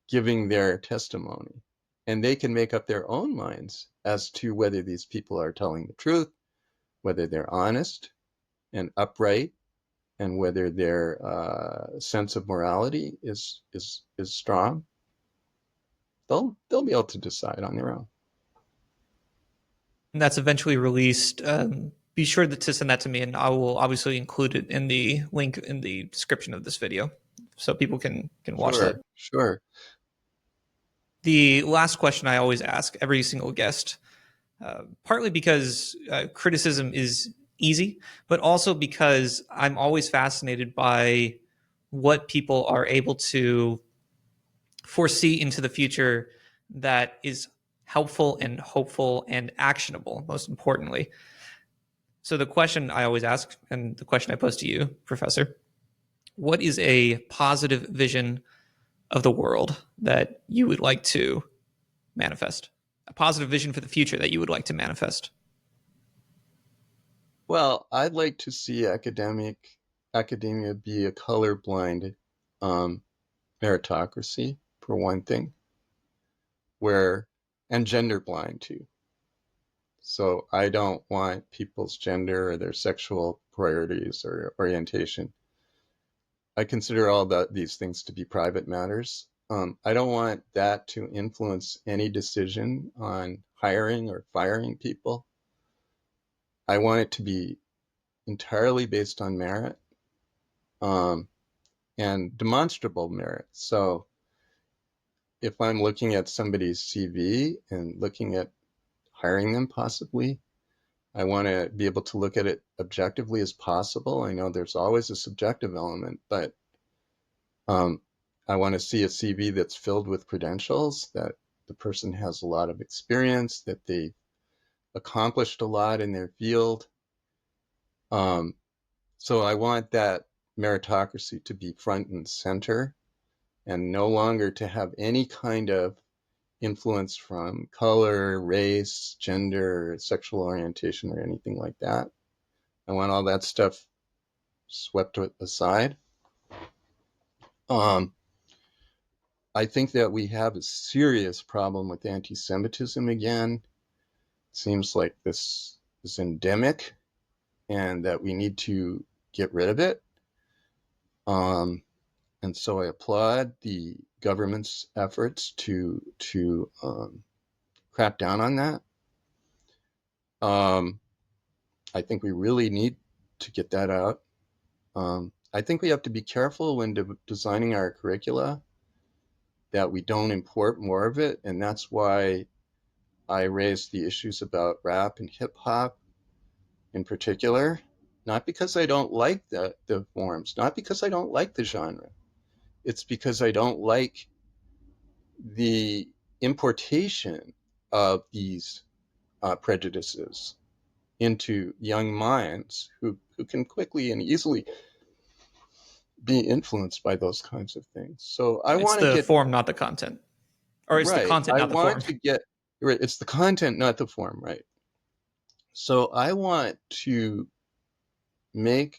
giving their testimony, and they can make up their own minds as to whether these people are telling the truth, whether they're honest and upright, and whether their sense of morality is strong. They'll be able to decide on their own. And that's eventually released. Be sure to send that to me, and I will obviously include it in the link in the description of this video, so people can watch that. Sure, sure. The last question I always ask every single guest, partly because criticism is easy, but also because I'm always fascinated by what people are able to foresee into the future that is helpful and hopeful and actionable, most importantly. So, the question I always ask, and the question I pose to you, Professor, what is a positive vision of the world that you would like to manifest? A positive vision for the future that you would like to manifest? Well, I'd like to see academia be a colorblind um, meritocracy, for one thing, where and gender blind too. So I don't want people's gender or their sexual priorities or orientation. I consider all these things to be private matters. I don't want that to influence any decision on hiring or firing people. I want it to be entirely based on merit um, and demonstrable merit. So if I'm looking at somebody's CV and looking at hiring them possibly, I want to be able to look at it objectively as possible. I know there's always a subjective element, but um, I want to see a CV that's filled with credentials, that the person has a lot of experience, that they accomplished a lot in their field. Um, so I want that meritocracy to be front and center and no longer to have any kind of influence from color, race, gender, sexual orientation, or anything like that. I want all that stuff swept aside. Um, I think that we have a serious problem with anti-Semitism again. It seems like this is endemic and that we need to get rid of it. And so I applaud the government's efforts to crack down on that. Um, I think we really need to get that out. I think we have to be careful when designing our curricula that we don't import more of it, and that's why I raised the issues about rap and hip hop in particular. Not because I don't like the forms, not because I don't like the genre, It's because I don't like the importation of these prejudices into young minds who can quickly and easily be influenced by those kinds of things. So I It's want to the get form, not the content, or it's the right. content, I not the want form. to get right. It's the content, not the form, right? So I want to make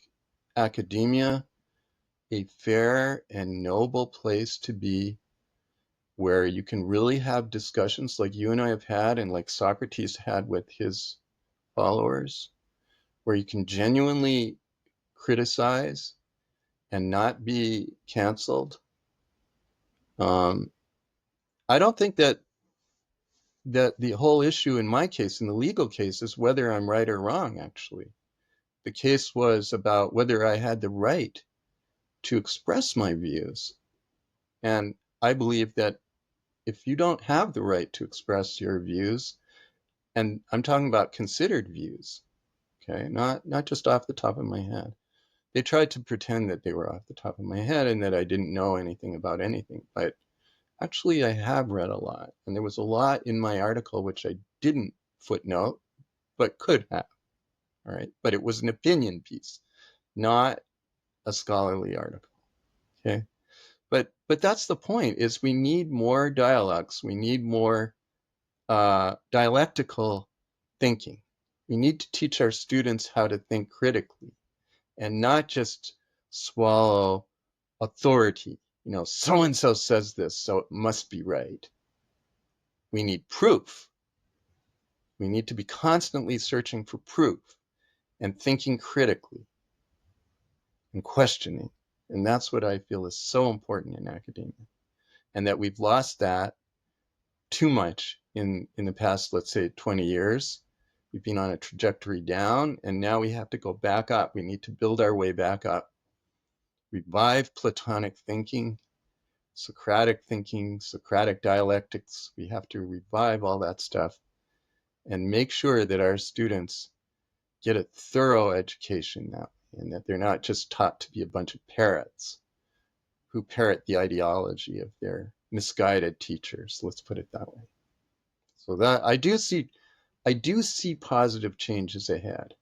academia a fair and noble place to be where you can really have discussions like you and I have had and like Socrates had with his followers, where you can genuinely criticize and not be canceled. Um, I don't think that the whole issue in my case, in the legal case, is whether I'm right or wrong, actually. The case was about whether I had the right to express my views. And I believe that if you don't have the right to express your views, and I'm talking about considered views, okay, not just off the top of my head. They tried to pretend that they were off the top of my head and that I didn't know anything about anything, but actually I have read a lot, and there was a lot in my article which I didn't footnote, but could have. All right, but it was an opinion piece, not a scholarly article. Okay, but that's the point: is we need more dialogues. We need more dialectical thinking. We need to teach our students how to think critically and not just swallow authority. You know, so and so says this, so it must be right. We need proof. We need to be constantly searching for proof and thinking critically and questioning. And that's what I feel is so important in academia. And that we've lost that too much in the past, let's say, 20 years. We've been on a trajectory down, and now we have to go back up. We need to build our way back up, revive Platonic thinking, Socratic dialectics. We have to revive all that stuff and make sure that our students get a thorough education now, and that they're not just taught to be a bunch of parrots who parrot the ideology of their misguided teachers. Let's put it that way. So that I do see positive changes ahead,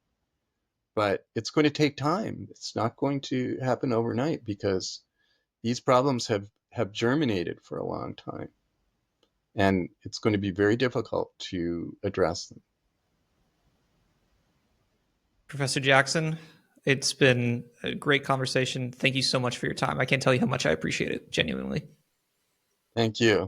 but it's going to take time. It's not going to happen overnight because these problems have germinated for a long time, and it's going to be very difficult to address them. Professor Jackson, it's been a great conversation. Thank you so much for your time. I can't tell you how much I appreciate it, genuinely. Thank you.